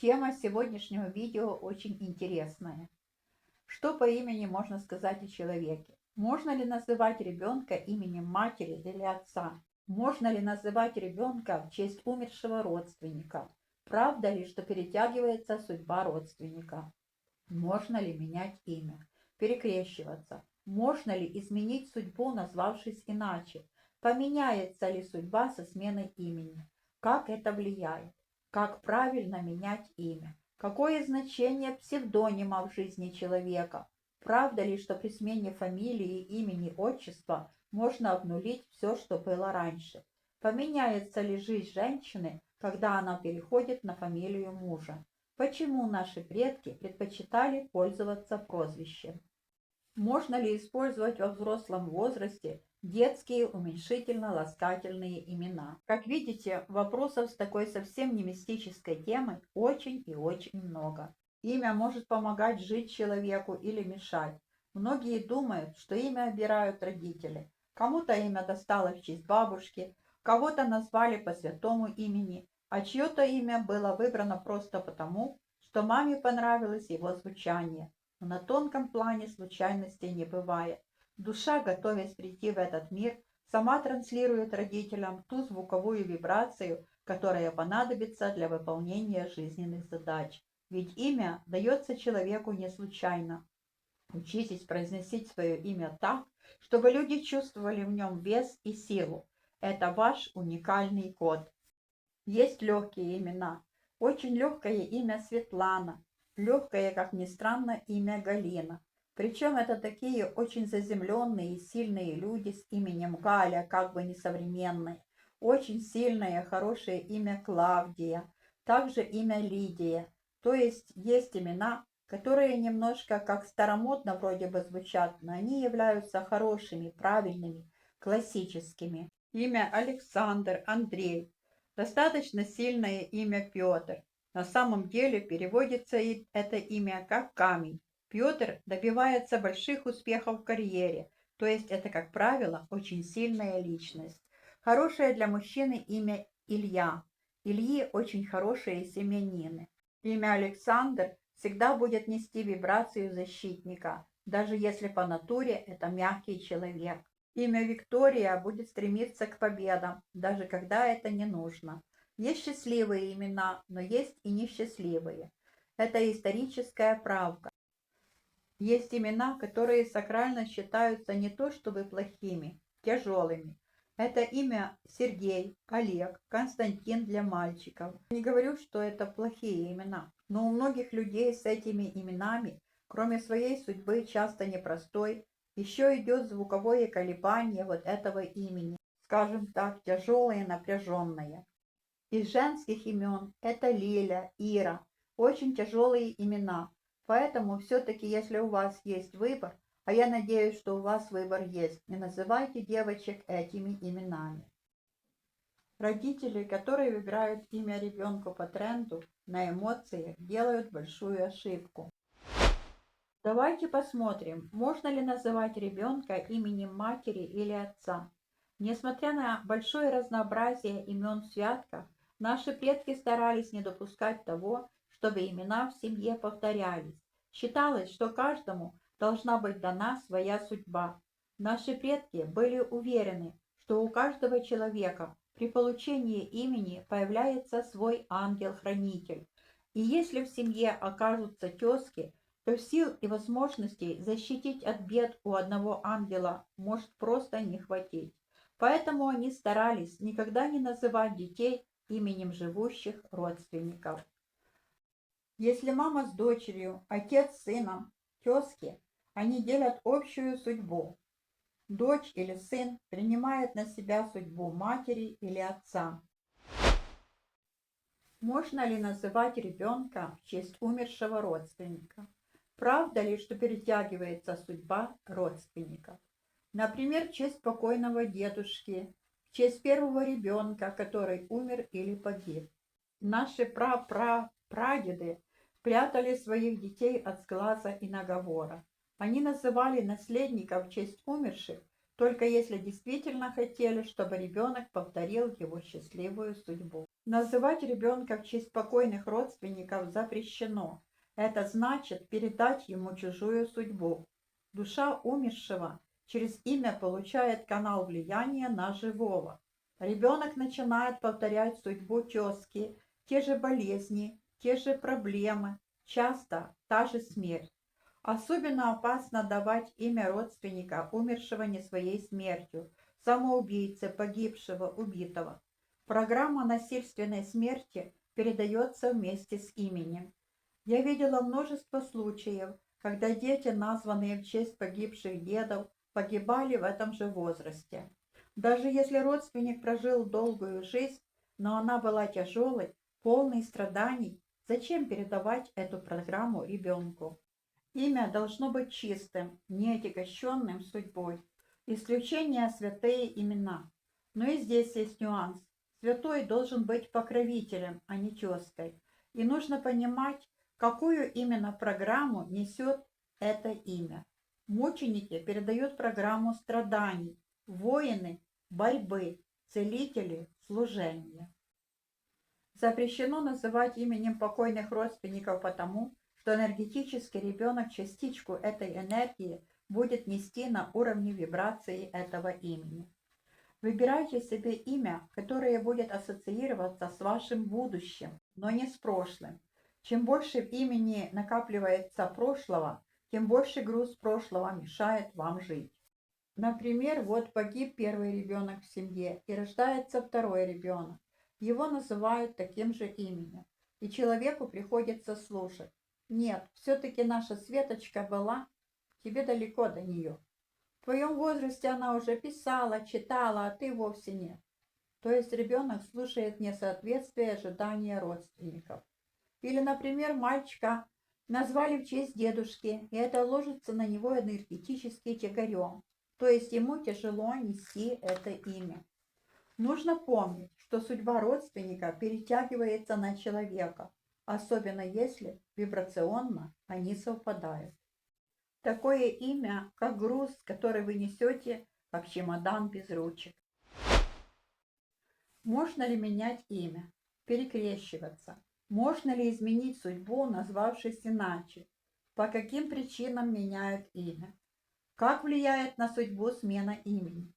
Тема сегодняшнего видео очень интересная. Что по имени можно сказать о человеке? Можно ли называть ребенка именем матери или отца? Можно ли называть ребенка в честь умершего родственника? Правда ли, что перетягивается судьба родственника? Можно ли менять имя? Перекрещиваться? Можно ли изменить судьбу, назвавшись иначе? Поменяется ли судьба со сменой имени? Как это влияет? Как правильно менять имя? Какое значение псевдонима в жизни человека? Правда ли, что при смене фамилии, имени, отчества можно обнулить все, что было раньше? Поменяется ли жизнь женщины, когда она переходит на фамилию мужа? Почему наши предки предпочитали пользоваться прозвищем? Можно ли использовать во взрослом возрасте детские уменьшительно-ласкательные имена? Как видите, вопросов с такой совсем не мистической темой очень и очень много. Имя может помогать жить человеку или мешать. Многие думают, что имя обирают родители. Кому-то имя досталось в честь бабушки, кого-то назвали по святому имени, а чье-то имя было выбрано просто потому, что маме понравилось его звучание. Но на тонком плане случайностей не бывает. Душа, готовясь прийти в этот мир, сама транслирует родителям ту звуковую вибрацию, которая понадобится для выполнения жизненных задач. Ведь имя дается человеку не случайно. Учитесь произносить свое имя так, чтобы люди чувствовали в нем вес и силу. Это ваш уникальный код. Есть легкие имена. Очень легкое имя Светлана. Легкое, как ни странно, имя Галина. Причем это такие очень заземленные и сильные люди с именем Галя, как бы несовременные. Очень сильное, хорошее имя Клавдия. Также имя Лидия. То есть имена, которые немножко как старомодно вроде бы звучат, но они являются хорошими, правильными, классическими. Имя Александр, Андрей. Достаточно сильное имя Петр. На самом деле переводится это имя как камень. Петр добивается больших успехов в карьере, то есть это, как правило, очень сильная личность. Хорошее для мужчины имя Илья. Ильи очень хорошие семьянины. Имя Александр всегда будет нести вибрацию защитника, даже если по натуре это мягкий человек. Имя Виктория будет стремиться к победам, даже когда это не нужно. Есть счастливые имена, но есть и несчастливые. Это историческая правда. Есть имена, которые сакрально считаются не то чтобы плохими, тяжелыми. Это имя Сергей, Олег, Константин для мальчиков. Не говорю, что это плохие имена, но у многих людей с этими именами, кроме своей судьбы, часто непростой, еще идет звуковое колебание вот этого имени, скажем так, тяжелое, напряженное. Из женских имен это Лиля, Ира, очень тяжелые имена. Поэтому все-таки, если у вас есть выбор, а я надеюсь, что у вас выбор есть, не называйте девочек этими именами. Родители, которые выбирают имя ребенку по тренду, на эмоциях, делают большую ошибку. Давайте посмотрим, можно ли называть ребенка именем матери или отца. Несмотря на большое разнообразие имен в святках, наши предки старались не допускать того, чтобы имена в семье повторялись. Считалось, что каждому должна быть дана своя судьба. Наши предки были уверены, что у каждого человека при получении имени появляется свой ангел-хранитель. И если в семье окажутся тезки, то сил и возможностей защитить от бед у одного ангела может просто не хватить. Поэтому они старались никогда не называть детей именем живущих родственников. Если мама с дочерью, отец с сыном, тезки, они делят общую судьбу. Дочь или сын принимает на себя судьбу матери или отца. Можно ли называть ребенка в честь умершего родственника? Правда ли, что перетягивается судьба родственников? Например, в честь покойного дедушки, в честь первого ребенка, который умер или погиб. Наши прадеды прятали своих детей от сглаза и наговора. Они называли наследников в честь умерших, только если действительно хотели, чтобы ребенок повторил его счастливую судьбу. Называть ребенка в честь покойных родственников запрещено. Это значит передать ему чужую судьбу. Душа умершего через имя получает канал влияния на живого. Ребенок начинает повторять судьбу тезки, те же болезни, те же проблемы, часто та же смерть. Особенно опасно давать имя родственника, умершего не своей смертью, самоубийцы, погибшего, убитого. Программа насильственной смерти передается вместе с именем. Я видела множество случаев, когда дети, названные в честь погибших дедов, погибали в этом же возрасте. Даже если родственник прожил долгую жизнь, но она была тяжелой, полной страданий, зачем передавать эту программу ребенку? Имя должно быть чистым, не отягощенным судьбой. Исключение святые имена. Но и здесь есть нюанс. Святой должен быть покровителем, а не тезкой. И нужно понимать, какую именно программу несет это имя. Мученики передают программу страданий, воины – борьбы, целители – служения. Запрещено называть именем покойных родственников потому, что энергетический ребенок частичку этой энергии будет нести на уровне вибрации этого имени. Выбирайте себе имя, которое будет ассоциироваться с вашим будущим, но не с прошлым. Чем больше в имени накапливается прошлого, тем больше груз прошлого мешает вам жить. Например, вот погиб первый ребенок в семье и рождается второй ребенок. Его называют таким же именем. И человеку приходится слушать. Нет, все-таки наша Светочка была, тебе далеко до нее. В твоем возрасте она уже писала, читала, а ты вовсе нет. То есть ребенок слушает несоответствие ожидания родственников. Или, например, мальчика назвали в честь дедушки, и это ложится на него энергетически тягарем. То есть ему тяжело нести это имя. Нужно помнить, что судьба родственника перетягивается на человека, особенно если вибрационно они совпадают. Такое имя, как груз, который вы несете, как чемодан без ручек. Можно ли менять имя? Перекрещиваться? Можно ли изменить судьбу, назвавшись иначе? По каким причинам меняют имя? Как влияет на судьбу смена имени?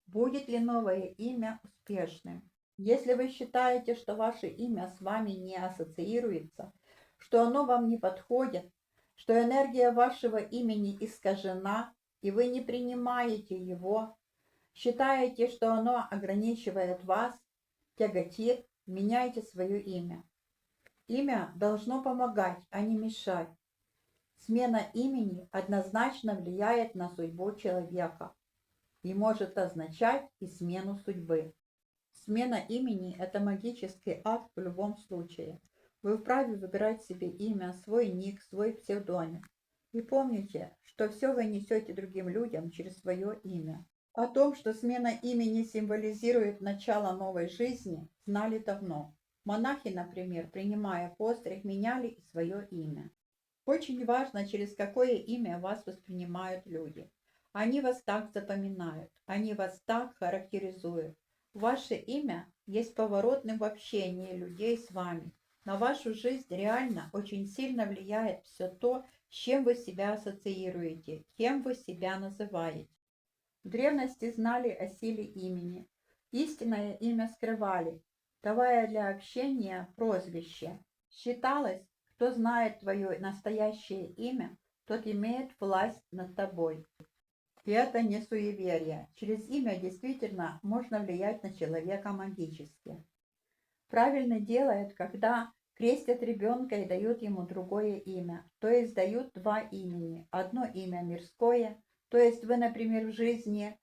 Будет ли новое имя успешным? Если вы считаете, что ваше имя с вами не ассоциируется, что оно вам не подходит, что энергия вашего имени искажена, и вы не принимаете его, считаете, что оно ограничивает вас, тяготит, меняйте свое имя. Имя должно помогать, а не мешать. Смена имени однозначно влияет на судьбу человека и может означать и смену судьбы. Смена имени – это магический акт в любом случае. Вы вправе выбирать себе имя, свой ник, свой псевдоним. И помните, что все вы несете другим людям через свое имя. О том, что смена имени символизирует начало новой жизни, знали давно. Монахи, например, принимая постриг, меняли и свое имя. Очень важно, через какое имя вас воспринимают люди. Они вас так запоминают, они вас так характеризуют. Ваше имя есть поворотным в общении людей с вами. На вашу жизнь реально очень сильно влияет все то, с чем вы себя ассоциируете, кем вы себя называете. В древности знали о силе имени. Истинное имя скрывали, давая для общения прозвище. Считалось, кто знает твое настоящее имя, тот имеет власть над тобой. И это не суеверие. Через имя действительно можно влиять на человека магически. Правильно делают, когда крестят ребенка и дают ему другое имя. То есть дают два имени. Одно имя мирское, то есть вы, например, в жизни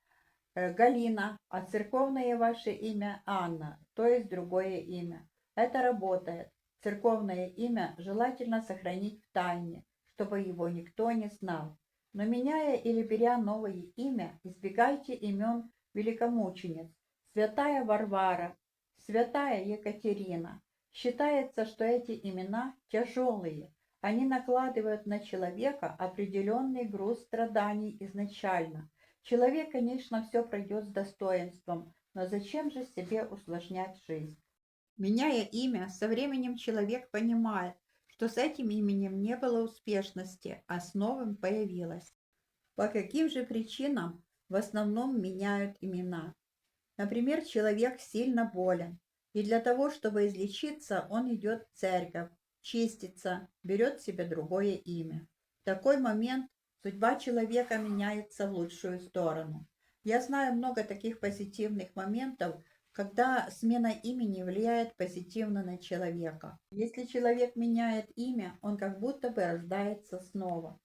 Галина, а церковное ваше имя Анна, то есть другое имя. Это работает. Церковное имя желательно сохранить в тайне, чтобы его никто не знал. Но меняя или беря новое имя, избегайте имен великомучениц. Святая Варвара, святая Екатерина. Считается, что эти имена тяжелые. Они накладывают на человека определенный груз страданий изначально. Человек, конечно, все пройдет с достоинством, но зачем же себе усложнять жизнь? Меняя имя, со временем человек понимает, что с этим именем не было успешности, а с новым появилось. По каким же причинам в основном меняют имена? Например, человек сильно болен, и для того, чтобы излечиться, он идет в церковь, чистится, берет себе другое имя. В такой момент судьба человека меняется в лучшую сторону. Я знаю много таких позитивных моментов, когда смена имени влияет позитивно на человека. Если человек меняет имя, он как будто бы рождается снова.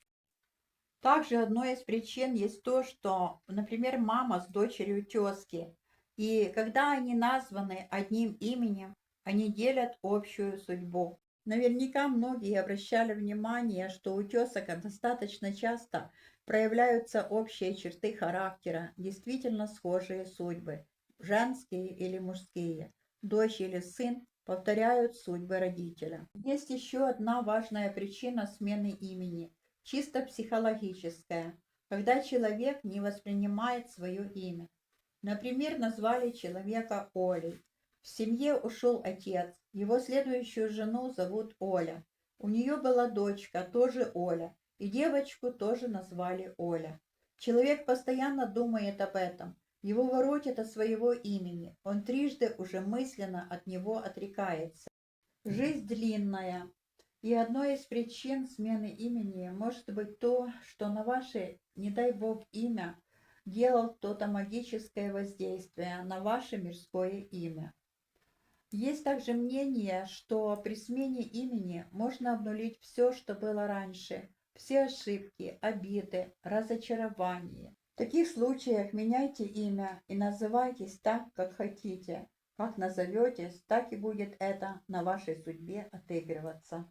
Также одной из причин есть то, что, например, мама с дочерью тезки, и когда они названы одним именем, они делят общую судьбу. Наверняка многие обращали внимание, что у тесок достаточно часто проявляются общие черты характера, действительно схожие судьбы, женские или мужские. Дочь или сын повторяют судьбы родителя. Есть еще одна важная причина смены имени – чисто психологическое, когда человек не воспринимает свое имя. Например, назвали человека Олей. В семье ушел отец, его следующую жену зовут Оля. У нее была дочка, тоже Оля, и девочку тоже назвали Оля. Человек постоянно думает об этом, его воротит от своего имени, он трижды уже мысленно от него отрекается. Жизнь длинная, и одной из причин смены имени может быть то, что на ваше, не дай бог, имя делал кто-то магическое воздействие на ваше мирское имя. Есть также мнение, что при смене имени можно обнулить все, что было раньше, все ошибки, обиды, разочарования. В таких случаях меняйте имя и называйтесь так, как хотите. Как назоветесь, так и будет это на вашей судьбе отыгрываться.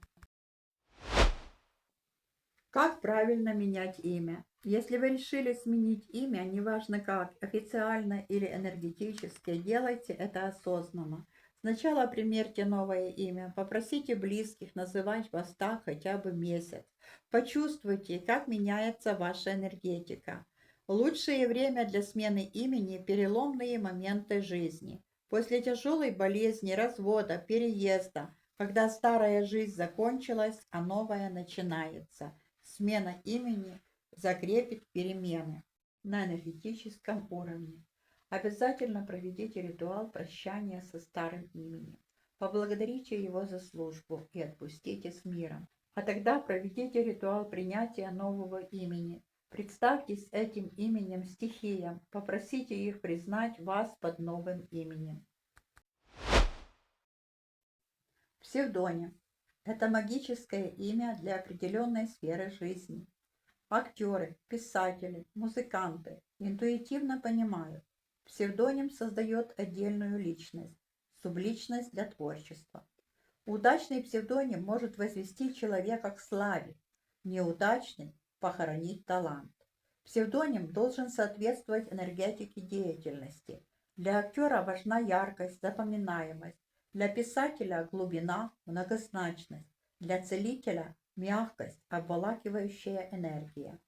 Как правильно менять имя? Если вы решили сменить имя, неважно как, официально или энергетически, делайте это осознанно. Сначала примерьте новое имя, попросите близких называть вас так хотя бы месяц. Почувствуйте, как меняется ваша энергетика. Лучшее время для смены имени – переломные моменты жизни. После тяжелой болезни, развода, переезда, когда старая жизнь закончилась, а новая начинается. Смена имени закрепит перемены на энергетическом уровне. Обязательно проведите ритуал прощания со старым именем. Поблагодарите его за службу и отпустите с миром. А тогда проведите ритуал принятия нового имени. Представьтесь этим именем стихиям, попросите их признать вас под новым именем. Псевдоним – это магическое имя для определенной сферы жизни. Актеры, писатели, музыканты интуитивно понимают, псевдоним создает отдельную личность, субличность для творчества. Удачный псевдоним может возвести человека к славе, неудачный – похоронить талант. Псевдоним должен соответствовать энергетике деятельности. Для актера важна яркость, запоминаемость, для писателя – глубина, многозначность, для целителя – мягкость, обволакивающая энергия.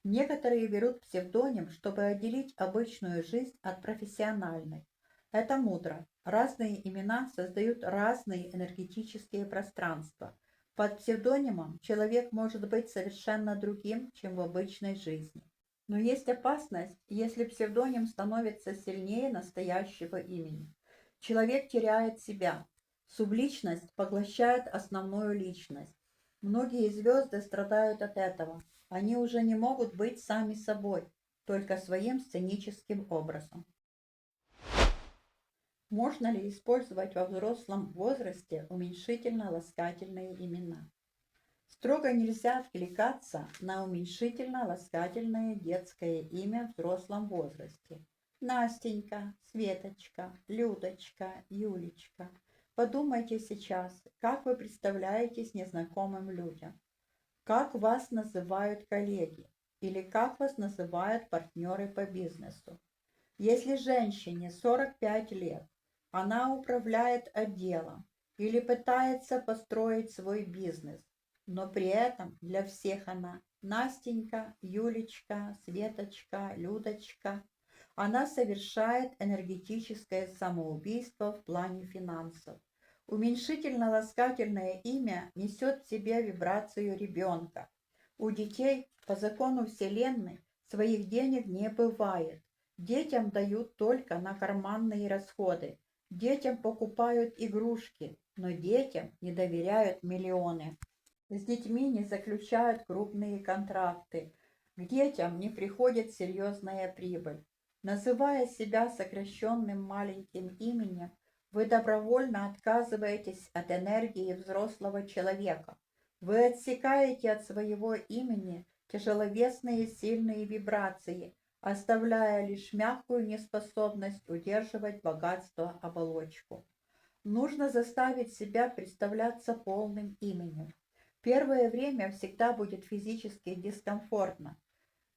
Некоторые берут псевдоним, чтобы отделить обычную жизнь от профессиональной. Это мудро. Разные имена создают разные энергетические пространства. Под псевдонимом человек может быть совершенно другим, чем в обычной жизни. Но есть опасность, если псевдоним становится сильнее настоящего имени. Человек теряет себя. Субличность поглощает основную личность. Многие звезды страдают от этого. Они уже не могут быть сами собой, только своим сценическим образом. Можно ли использовать во взрослом возрасте уменьшительно-ласкательные имена? Строго нельзя откликаться на уменьшительно-ласкательное детское имя в взрослом возрасте. Настенька, Светочка, Людочка, Юлечка. Подумайте сейчас, как вы представляетесь незнакомым людям. Как вас называют коллеги или как вас называют партнеры по бизнесу. Если женщине 45 лет, она управляет отделом или пытается построить свой бизнес, но при этом для всех она Настенька, Юлечка, Светочка, Людочка. Она совершает энергетическое самоубийство в плане финансов. Уменьшительно-ласкательное имя несет в себе вибрацию ребенка. У детей по закону Вселенной своих денег не бывает. Детям дают только на карманные расходы. Детям покупают игрушки, но детям не доверяют миллионы. С детьми не заключают крупные контракты. К детям не приходит серьезная прибыль. Называя себя сокращенным маленьким именем, вы добровольно отказываетесь от энергии взрослого человека. Вы отсекаете от своего имени тяжеловесные сильные вибрации, оставляя лишь мягкую неспособность удерживать богатство оболочку. Нужно заставить себя представляться полным именем. Первое время всегда будет физически дискомфортно,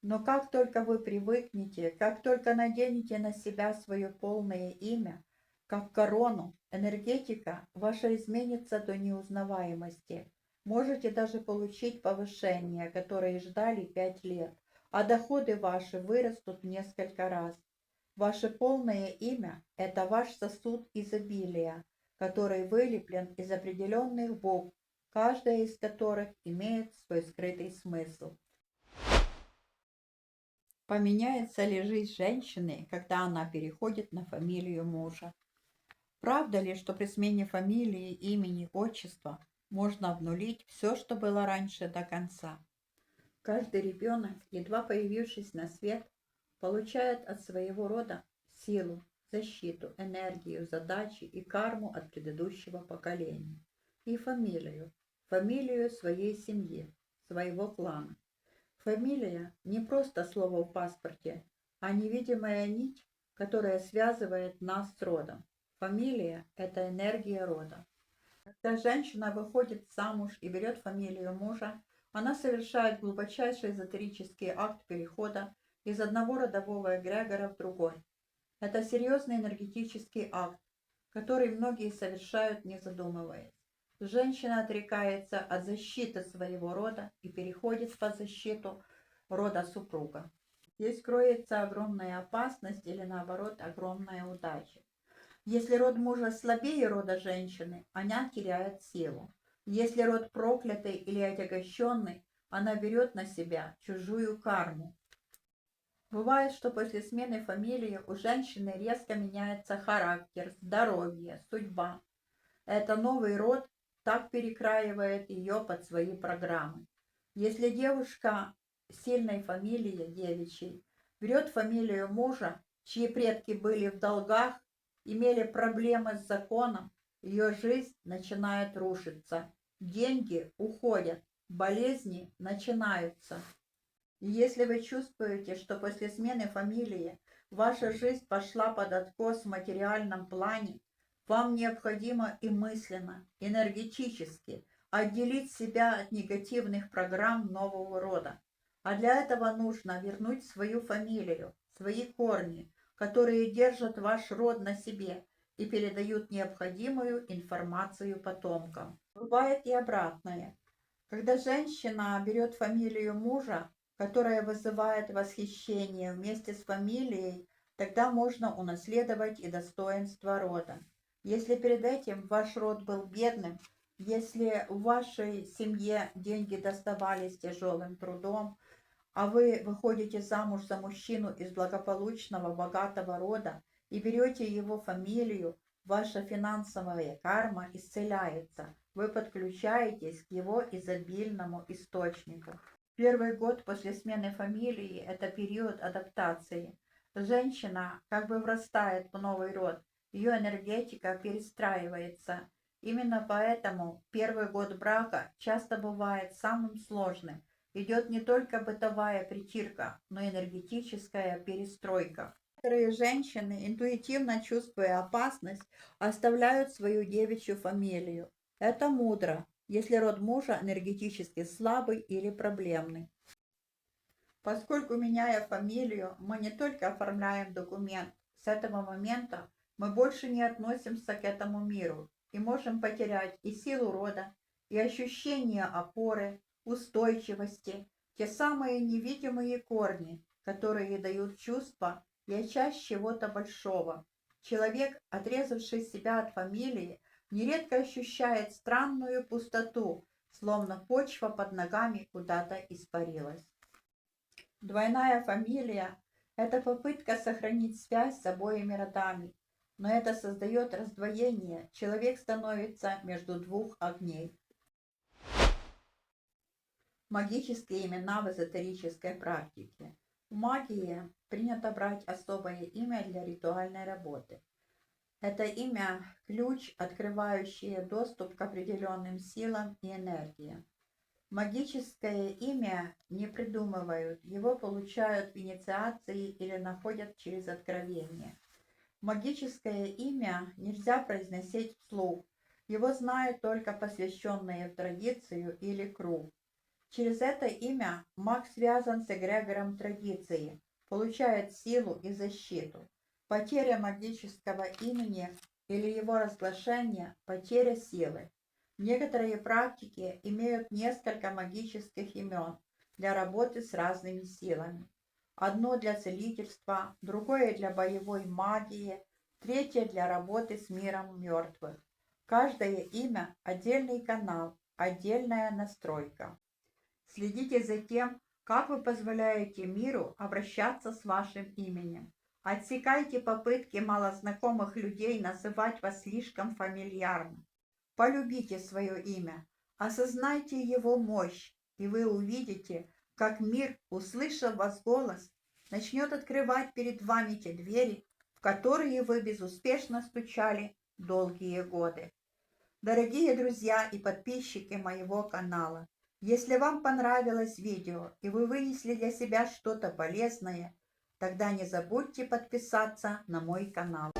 но как только вы привыкнете, как только наденете на себя свое полное имя, как корону, энергетика ваша изменится до неузнаваемости. Можете даже получить повышение, которое ждали 5 лет, а доходы ваши вырастут в несколько раз. Ваше полное имя – это ваш сосуд изобилия, который вылеплен из определенных букв, каждая из которых имеет свой скрытый смысл. Поменяется ли жизнь женщины, когда она переходит на фамилию мужа? Правда ли, что при смене фамилии, имени, отчества можно обнулить все, что было раньше, до конца? Каждый ребенок, едва появившись на свет, получает от своего рода силу, защиту, энергию, задачи и карму от предыдущего поколения. И фамилию своей семьи, своего клана. Фамилия не просто слово в паспорте, а невидимая нить, которая связывает нас с родом. Фамилия – это энергия рода. Когда женщина выходит замуж и берет фамилию мужа, она совершает глубочайший эзотерический акт перехода из одного родового эгрегора в другой. Это серьезный энергетический акт, который многие совершают, не задумываясь. Женщина отрекается от защиты своего рода и переходит под защиту рода супруга. Здесь кроется огромная опасность или, наоборот, огромная удача. Если род мужа слабее рода женщины, она теряет силу. Если род проклятый или отягощенный, она берет на себя чужую карму. Бывает, что после смены фамилии у женщины резко меняется характер, здоровье, судьба. Это новый род так перекраивает ее под свои программы. Если девушка сильной фамилии девичьей берет фамилию мужа, чьи предки были в долгах, имели проблемы с законом, ее жизнь начинает рушиться, деньги уходят, болезни начинаются. И если вы чувствуете, что после смены фамилии ваша жизнь пошла под откос в материальном плане, вам необходимо и мысленно, энергетически отделить себя от негативных программ нового рода. А для этого нужно вернуть свою фамилию, свои корни, которые держат ваш род на себе и передают необходимую информацию потомкам. Бывает и обратное. Когда женщина берет фамилию мужа, которая вызывает восхищение вместе с фамилией, тогда можно унаследовать и достоинство рода. Если перед этим ваш род был бедным, если в вашей семье деньги доставались тяжелым трудом, а вы выходите замуж за мужчину из благополучного, богатого рода и берете его фамилию, ваша финансовая карма исцеляется. Вы подключаетесь к его изобильному источнику. Первый год после смены фамилии – это период адаптации. Женщина как бы врастает в новый род, ее энергетика перестраивается. Именно поэтому первый год брака часто бывает самым сложным. Идет не только бытовая притирка, но и энергетическая перестройка. Некоторые женщины, интуитивно чувствуя опасность, оставляют свою девичью фамилию. Это мудро, если род мужа энергетически слабый или проблемный. Поскольку, меняя фамилию, мы не только оформляем документ, с этого момента мы больше не относимся к этому миру и можем потерять и силу рода, и ощущение опоры, устойчивости, те самые невидимые корни, которые дают чувство и часть чего-то большого. Человек, отрезавший себя от фамилии, нередко ощущает странную пустоту, словно почва под ногами куда-то испарилась. Двойная фамилия – это попытка сохранить связь с обоими родами, но это создает раздвоение, человек становится между двух огней. Магические имена в эзотерической практике. В магии принято брать особое имя для ритуальной работы. Это имя – ключ, открывающий доступ к определенным силам и энергиям. Магическое имя не придумывают, его получают в инициации или находят через откровение. Магическое имя нельзя произносить вслух, его знают только посвященные в традицию или круг. Через это имя маг связан с эгрегором традиции, получает силу и защиту. Потеря магического имени или его разглашение – потеря силы. Некоторые практики имеют несколько магических имен для работы с разными силами. Одно для целительства, другое для боевой магии, третье для работы с миром мертвых. Каждое имя – отдельный канал, отдельная настройка. Следите за тем, как вы позволяете миру обращаться с вашим именем. Отсекайте попытки малознакомых людей называть вас слишком фамильярно. Полюбите свое имя, осознайте его мощь, и вы увидите, как мир, услышав ваш голос, начнет открывать перед вами те двери, в которые вы безуспешно стучали долгие годы. Дорогие друзья и подписчики моего канала, если вам понравилось видео и вы вынесли для себя что-то полезное, тогда не забудьте подписаться на мой канал.